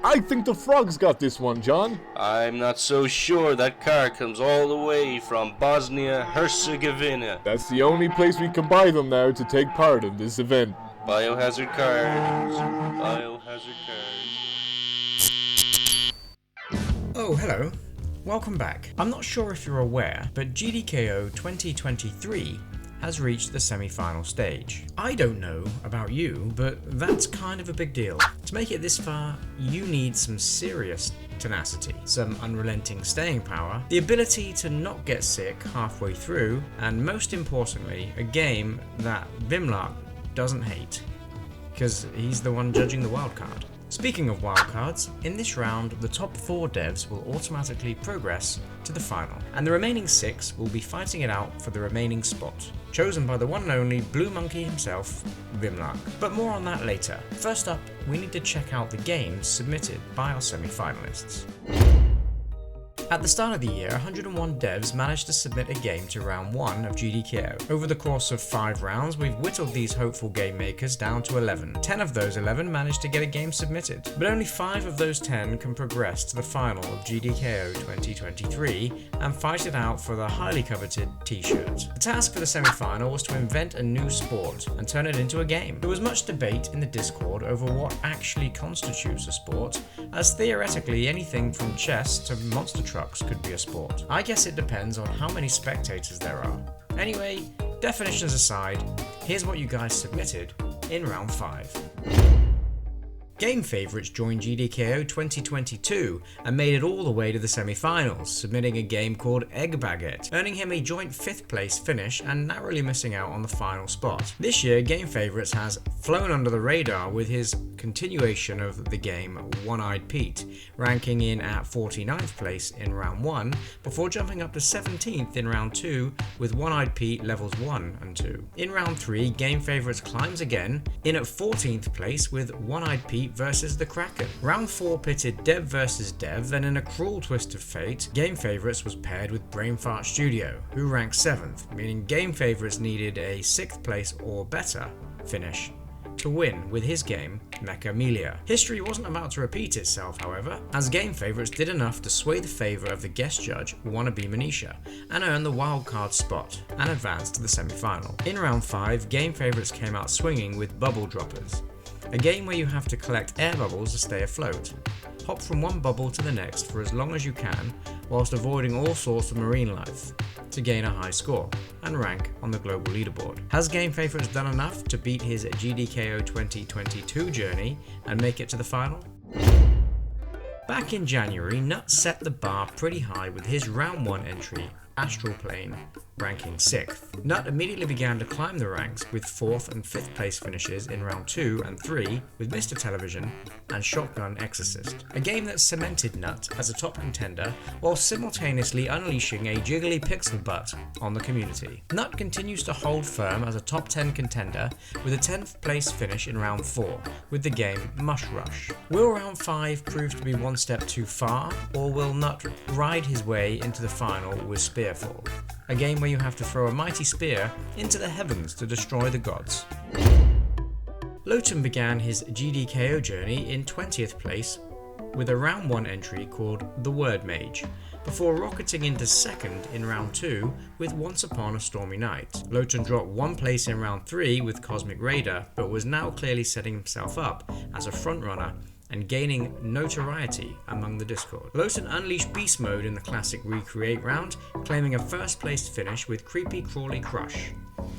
I think the frogs got this one, John. I'm not so sure. That car comes all the way from Bosnia-Herzegovina. That's the only place we can buy them now to take part in this event. Biohazard cards. Biohazard cards. Oh, hello. Welcome back. I'm not sure if you're aware, but GDKO 2023 has reached the semi-final stage. I don't know about you, but that's kind of a big deal. To make it this far, you need some serious tenacity, some unrelenting staying power, the ability to not get sick halfway through, and most importantly, a game that Vimlark doesn't hate, because he's the one judging the wildcard. Speaking of wildcards, in this round, the top 4 devs will automatically progress to the final, and the remaining 6 will be fighting it out for the remaining spot, chosen by the one and only Blue Monkey himself, Vimlark. But more on that later. First up, we need to check out the games submitted by our semi-finalists. At the start of the year, 101 devs managed to submit a game to round 1 of GDKO. Over the course of 5 rounds, we've whittled these hopeful game makers down to 11. 10 of those 11 managed to get a game submitted, but only 5 of those 10 can progress to the final of GDKO 2023 and fight it out for the highly coveted t-shirt. The task for the semi-final was to invent a new sport and turn it into a game. There was much debate in the Discord over what actually constitutes a sport, as theoretically anything from chess to monster trucks could be a sport. I guess it depends on how many spectators there are. Anyway, definitions aside, here's what you guys submitted in round 5. Game favourites joined GDKO 2022 and made it all the way to the semi-finals, submitting a game called Egg Baguette, earning him a joint 5th place finish and narrowly missing out on the final spot. This year, Game Favourites has flown under the radar with his continuation of the game One-Eyed Pete, ranking in at 49th place in round 1 before jumping up to 17th in round 2 with One-Eyed Pete levels 1 and 2. In round 3, Game Favourites climbs again, in at 14th place with One-Eyed Pete versus the Kraken. Round 4 pitted Dev versus Dev, then in a cruel twist of fate, Game Favourites was paired with Brainfart Studio, who ranked 7th, meaning Game Favourites needed a 6th place or better finish to win with his game, Mecha Melia. History wasn't about to repeat itself, however, as Game Favourites did enough to sway the favour of the guest judge, Wannabe Manisha, and earn the wildcard spot and advance to the semi-final. In round 5, Game Favourites came out swinging with Bubble Droppers, a game where you have to collect air bubbles to stay afloat. Hop from one bubble to the next for as long as you can, whilst avoiding all sorts of marine life, to gain a high score and rank on the global leaderboard. Has Game Favourites done enough to beat his GDKO 2022 journey and make it to the final? Back in January, Nut set the bar pretty high with his round 1 entry, Astral Plane, ranking 6th. Nut immediately began to climb the ranks with 4th and 5th place finishes in round 2 and 3 with Mr. Television and Shotgun Exorcist, a game that cemented Nut as a top contender while simultaneously unleashing a jiggly pixel butt on the community. Nut continues to hold firm as a top 10 contender with a 10th place finish in round 4 with the game Mush Rush. Will round 5 prove to be one step too far, or will Nut ride his way into the final with Spearfall, a game where you have to throw a mighty spear into the heavens to destroy the gods? Lowton began his GDKO journey in 20th place with a round 1 entry called The Word Mage, before rocketing into 2nd in round 2 with Once Upon a Stormy Night. Lowton dropped 1 place in round 3 with Cosmic Raider, but was now clearly setting himself up as a frontrunner and gaining notoriety among the Discord. Lowton unleashed Beast Mode in the classic Recreate round, claiming a 1st place finish with Creepy Crawly Crush,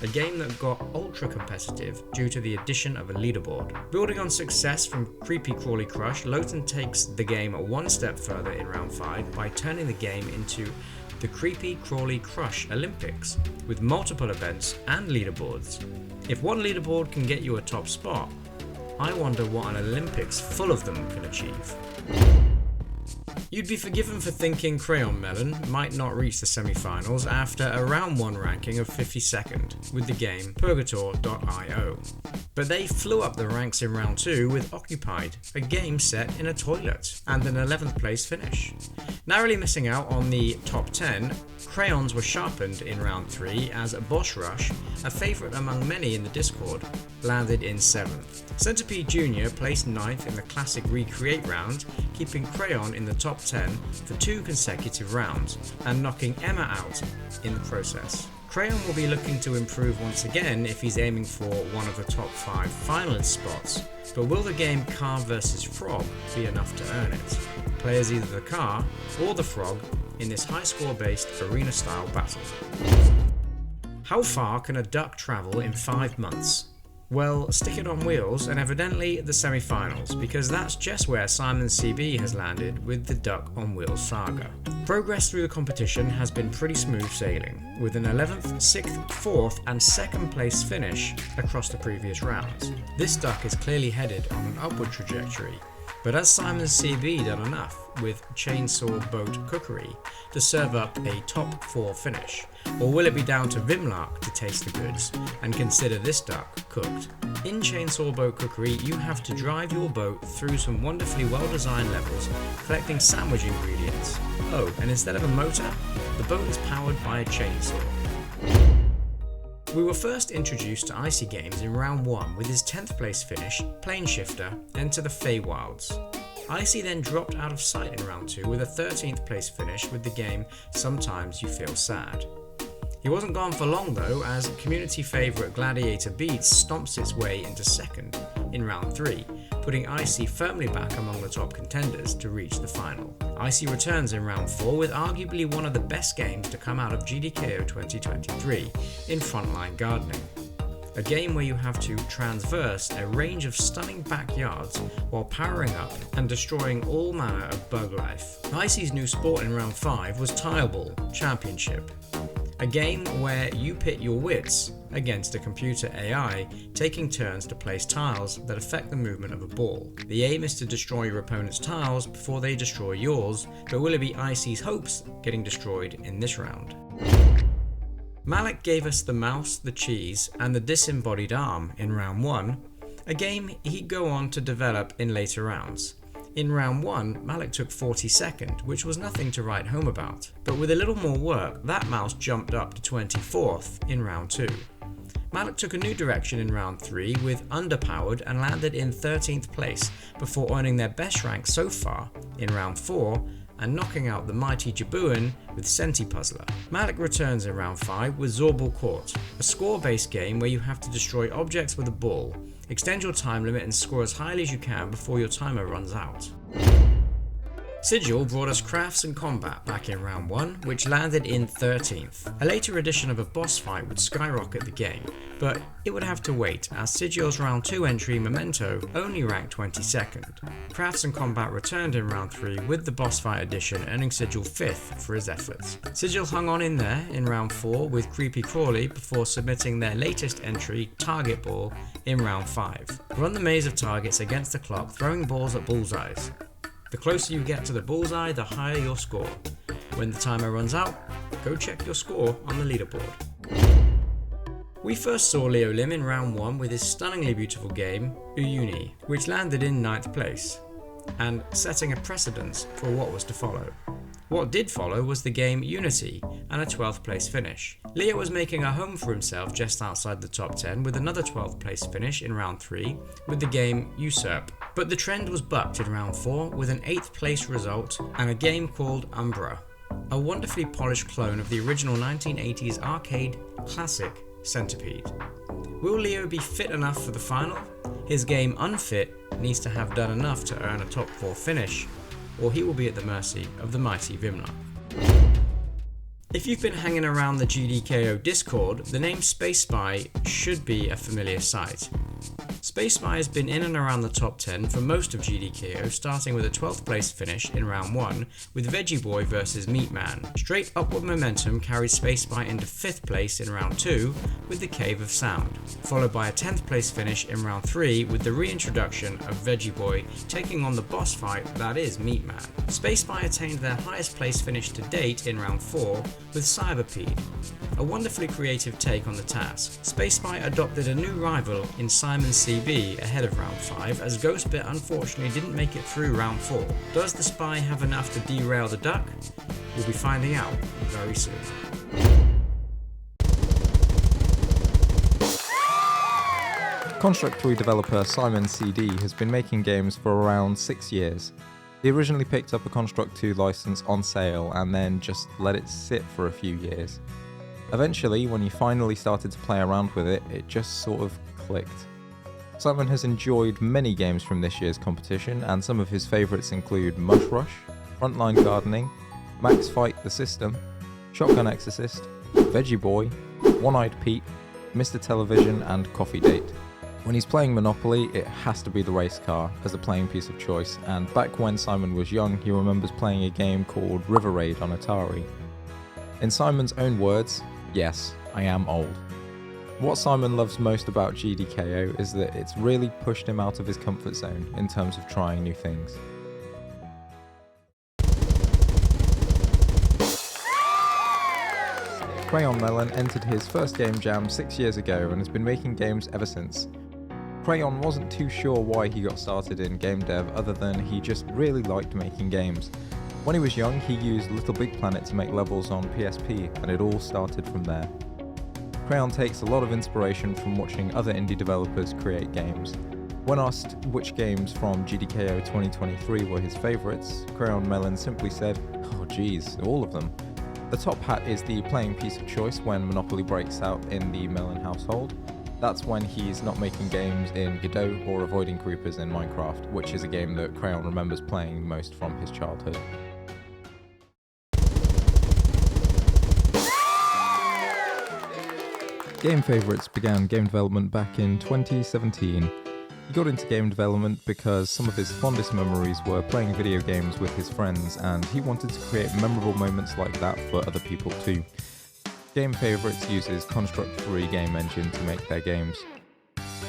a game that got ultra competitive due to the addition of a leaderboard. Building on success from Creepy Crawly Crush, Lowton takes the game 1 step further in round 5 by turning the game into the Creepy Crawly Crush Olympics, with multiple events and leaderboards. If one leaderboard can get you a top spot, I wonder what an Olympics full of them can achieve. You'd be forgiven for thinking Crayon Melon might not reach the semi-finals after a round 1 ranking of 52nd with the game Purgator.io. But they flew up the ranks in round 2 with Occupied, a game set in a toilet, and an 11th place finish. Narrowly missing out on the top 10, Crayons were sharpened in round 3 as Boss Rush, a favourite among many in the Discord, landed in 7th. Centipede Jr. placed 9th in the classic Recreate round, keeping Crayon in the top 10 for 2 consecutive rounds, and knocking Emma out in the process. Crayon will be looking to improve once again if he's aiming for one of the top 5 finalist spots, but will the game Car vs Frog be enough to earn it? Play as either the car or the frog in this high score based arena style battle. How far can a duck travel in 5 months? Well, stick it on wheels and evidently the semi-finals, because that's just where Simon CB has landed with the Duck on Wheels saga. Progress through the competition has been pretty smooth sailing, with an 11th, 6th, 4th and 2nd place finish across the previous rounds. This duck is clearly headed on an upward trajectory, but has Simon CB done enough with Chainsaw Boat Cookery to serve up a top 4 finish? Or will it be down to Vimlark to taste the goods and consider this duck cooked? In Chainsaw Boat Cookery, you have to drive your boat through some wonderfully well-designed levels, collecting sandwich ingredients. Oh, and instead of a motor, the boat is powered by a chainsaw. We were first introduced to Icy Games in round 1 with his 10th place finish, Plane Shifter, Enter the Feywilds. Icy then dropped out of sight in round 2 with a 13th place finish with the game Sometimes You Feel Sad. He wasn't gone for long though, as community favourite Gladiator Beats stomps its way into 2nd in round 3, putting Icy firmly back among the top contenders to reach the final. Icy returns in round 4 with arguably one of the best games to come out of GDKO 2023 in Frontline Gardening. A game where you have to transverse a range of stunning backyards while powering up and destroying all manner of bug life. Icy's new sport in round 5 was Tileball Championship, a game where you pit your wits against a computer AI, taking turns to place tiles that affect the movement of a ball. The aim is to destroy your opponent's tiles before they destroy yours, but will it be Icy's hopes getting destroyed in this round? Malik gave us the mouse, the cheese, and the disembodied arm in round 1, a game he'd go on to develop in later rounds. In round 1, Malik took 42nd, which was nothing to write home about, but with a little more work, that mouse jumped up to 24th in round 2. Malik took a new direction in round 3 with Underpowered and landed in 13th place before earning their best rank so far in round 4 and knocking out the mighty Jabuan with Senti Puzzler. Malik returns in round 5 with Zorbal Court, a score-based game where you have to destroy objects with a ball, extend your time limit and score as highly as you can before your timer runs out. Sigil brought us Crafts and Combat back in round 1, which landed in 13th. A later edition of a boss fight would skyrocket the game, but it would have to wait as Sigil's round 2 entry Memento only ranked 22nd. Crafts and Combat returned in round 3 with the boss fight edition, earning Sigil 5th for his efforts. Sigil hung on in there in round 4 with Creepy Crawly before submitting their latest entry Target Ball in round 5. Run the maze of targets against the clock, throwing balls at bullseyes. The closer you get to the bullseye, the higher your score. When the timer runs out, go check your score on the leaderboard. We first saw Leo Lim in round 1 with his stunningly beautiful game, Uyuni, which landed in 9th place, and setting a precedence for what was to follow. What did follow was the game Unity and a 12th place finish. Leo was making a home for himself just outside the top 10 with another 12th place finish in round 3 with the game Usurp. But the trend was bucked in round 4 with an 8th place result and a game called Umbra, a wonderfully polished clone of the original 1980s arcade classic Centipede. Will Leo be fit enough for the final? His game Unfit needs to have done enough to earn a top 4 finish, or he will be at the mercy of the mighty Vimlark. If you've been hanging around the GDKO Discord, the name Space Spy should be a familiar sight. Space Spy has been in and around the top 10 for most of GDKO, starting with a 12th place finish in round 1 with Veggie Boy vs Meat Man. Straight upward momentum carried Space Spy into 5th place in round 2 with the Cave of Sound, followed by a 10th place finish in round 3 with the reintroduction of Veggie Boy taking on the boss fight that is Meat Man. Space Spy attained their highest place finish to date in round 4 with Cyberpede, a wonderfully creative take on the task. Space Spy adopted a new rival in Simon CB ahead of round 5 as Ghostbit unfortunately didn't make it through round 4. Does the Spy have enough to derail the duck? We'll be finding out very soon. Construct 3 developer Simon CD has been making games for around 6 years. He originally picked up a Construct 2 license on sale and then just let it sit for a few years. Eventually, when he finally started to play around with it, it just sort of clicked. Simon has enjoyed many games from this year's competition, and some of his favourites include Mush Rush, Frontline Gardening, Max Fight the System, Shotgun Exorcist, Veggie Boy, One-Eyed Pete, Mr. Television and Coffee Date. When he's playing Monopoly, it has to be the race car as a playing piece of choice, and back when Simon was young, he remembers playing a game called River Raid on Atari. In Simon's own words, yes, I am old. What Simon loves most about GDKO is that it's really pushed him out of his comfort zone in terms of trying new things. Crayon Melon entered his first game jam 6 years ago and has been making games ever since. Crayon wasn't too sure why he got started in game dev other than he just really liked making games. When he was young, he used Little Big Planet to make levels on PSP, and it all started from there. Crayon takes a lot of inspiration from watching other indie developers create games. When asked which games from GDKO 2023 were his favourites, Crayon Melon simply said, "Oh geez, all of them." The top hat is the playing piece of choice when Monopoly breaks out in the Melon household. That's when he's not making games in Godot or avoiding creepers in Minecraft, which is a game that Crayon remembers playing most from his childhood. Game Favourites began game development back in 2017. He got into game development because some of his fondest memories were playing video games with his friends, and he wanted to create memorable moments like that for other people too. Game Favourites uses Construct 3 game engine to make their games.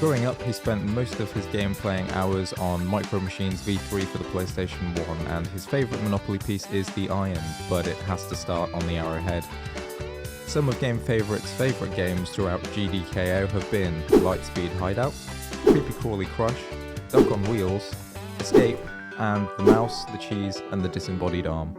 Growing up, he spent most of his game playing hours on Micro Machines V3 for the PlayStation 1, and his favourite Monopoly piece is the Iron, but it has to start on the Arrowhead. Some of Game Favourites' favourite games throughout GDKO have been Lightspeed Hideout, Creepy Crawly Crush, Duck on Wheels, Escape, and The Mouse, the Cheese, and the Disembodied Arm.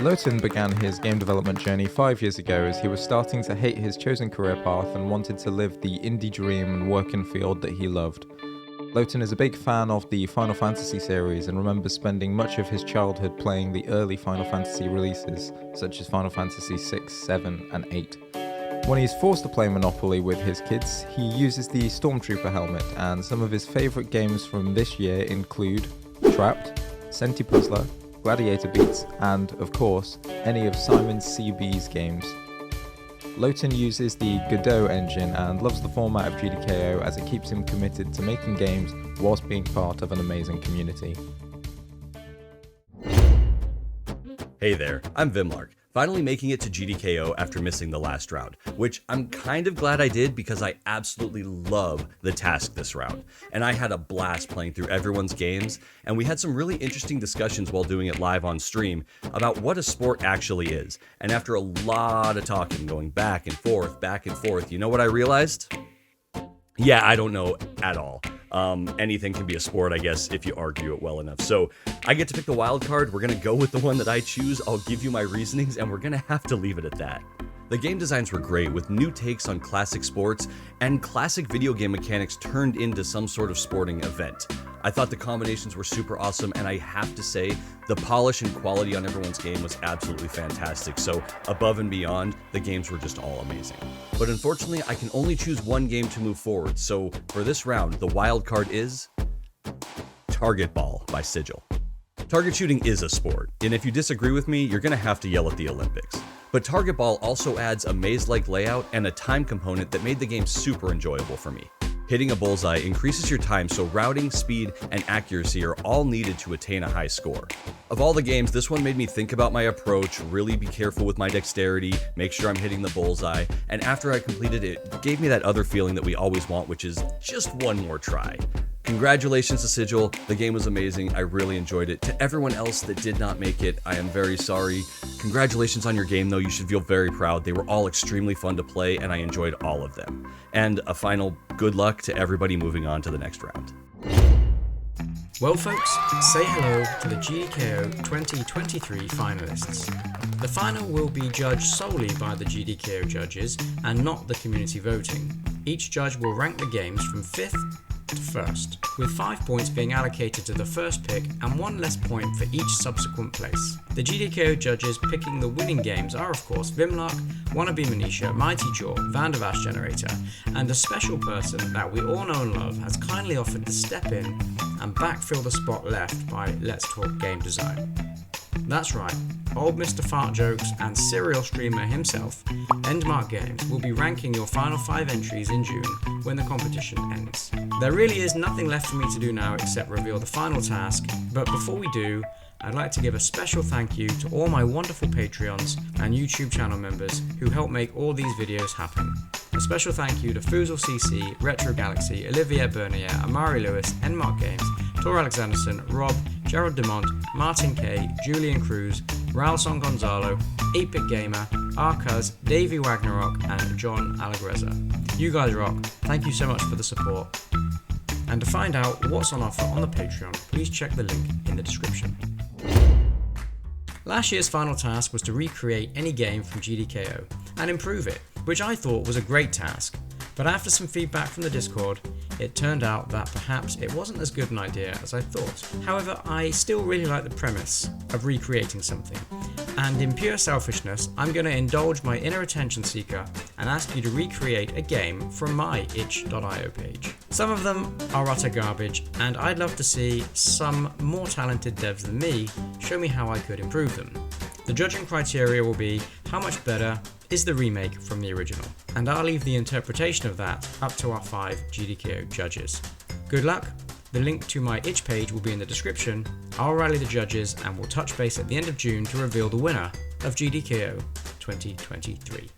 Lowton began his game development journey 5 years ago as he was starting to hate his chosen career path and wanted to live the indie dream and work in a field that he loved. Lowton is a big fan of the Final Fantasy series and remembers spending much of his childhood playing the early Final Fantasy releases, such as Final Fantasy 6, 7, and 8. When he's forced to play Monopoly with his kids, he uses the Stormtrooper helmet, and some of his favourite games from this year include Trapped, Senti Puzzler, Gladiator Beats, and, of course, any of Simon CB's games. Lowton uses the Godot engine and loves the format of GDKO as it keeps him committed to making games whilst being part of an amazing community. Hey there, I'm Vimlark, finally making it to GDKO after missing the last round, which I'm kind of glad I did because I absolutely love the task this round. And I had a blast playing through everyone's games, and we had some really interesting discussions while doing it live on stream about what a sport actually is. And after a lot of talking, going back and forth, you know what I realized? Yeah, I don't know at all. Anything can be a sport, I guess, if you argue it well enough. So I get to pick the wild card. We're going to go with the one that I choose. I'll give you my reasonings, and we're going to have to leave it at that. The game designs were great, with new takes on classic sports and classic video game mechanics turned into some sort of sporting event. I thought the combinations were super awesome, and I have to say, the polish and quality on everyone's game was absolutely fantastic. So above and beyond, the games were just all amazing. But unfortunately, I can only choose one game to move forward. So for this round, the wild card is Target Ball by Sigil. Target shooting is a sport, and if you disagree with me, you're gonna have to yell at the Olympics. But Target Ball also adds a maze-like layout and a time component that made the game super enjoyable for me. Hitting a bullseye increases your time, so routing, speed, and accuracy are all needed to attain a high score. Of all the games, this one made me think about my approach, really be careful with my dexterity, make sure I'm hitting the bullseye, and after I completed it, it gave me that other feeling that we always want, which is just one more try. Congratulations to Sigil, the game was amazing, I really enjoyed it. To everyone else that did not make it, I am very sorry. Congratulations on your game though, you should feel very proud. They were all extremely fun to play and I enjoyed all of them. And a final good luck to everybody moving on to the next round. Well folks, say hello to the GDKO 2023 finalists. The final will be judged solely by the GDKO judges and not the community voting. Each judge will rank the games from 5th to 1st, with 5 points being allocated to the first pick and 1 less point for each subsequent place. The GDKO judges picking the winning games are of course Vimlark, Wannabe Manisha, Mighty Jaw, Vandervash Generator, and a special person that we all know and love has kindly offered to step in and backfill the spot left by Let's Talk Game Design. That's right, old Mr. Fart Jokes and serial streamer himself, Endmark Games, will be ranking your final 5 entries in June when the competition ends. There really is nothing left for me to do now except reveal the final task, but before we do, I'd like to give a special thank you to all my wonderful Patreons and YouTube channel members who help make all these videos happen. A special thank you to Foozle CC, Retro Galaxy, Olivier Bernier, Amari Lewis, Enmark Games, Tor Alexanderson, Rob, Gerald Demont, Martin K, Julian Cruz, Ralson Gonzalo, 8-Bit Gamer, Arcuz, Davey Wagnerok, and John Allegrezza. You guys rock. Thank you so much for the support. And to find out what's on offer on the Patreon, please check the link in the description. Last year's final task was to recreate any game from GDKO and improve it, which I thought was a great task. But after some feedback from the Discord, it turned out that perhaps it wasn't as good an idea as I thought. However, I still really like the premise of recreating something, and in pure selfishness, I'm going to indulge my inner attention seeker and ask you to recreate a game from my itch.io page. Some of them are utter garbage, and I'd love to see some more talented devs than me show me how I could improve them. The judging criteria will be how much better is the remake from the original, and I'll leave the interpretation of that up to our 5 GDKO judges. Good luck, the link to my itch page will be in the description. I'll rally the judges and we'll touch base at the end of June to reveal the winner of GDKO 2023.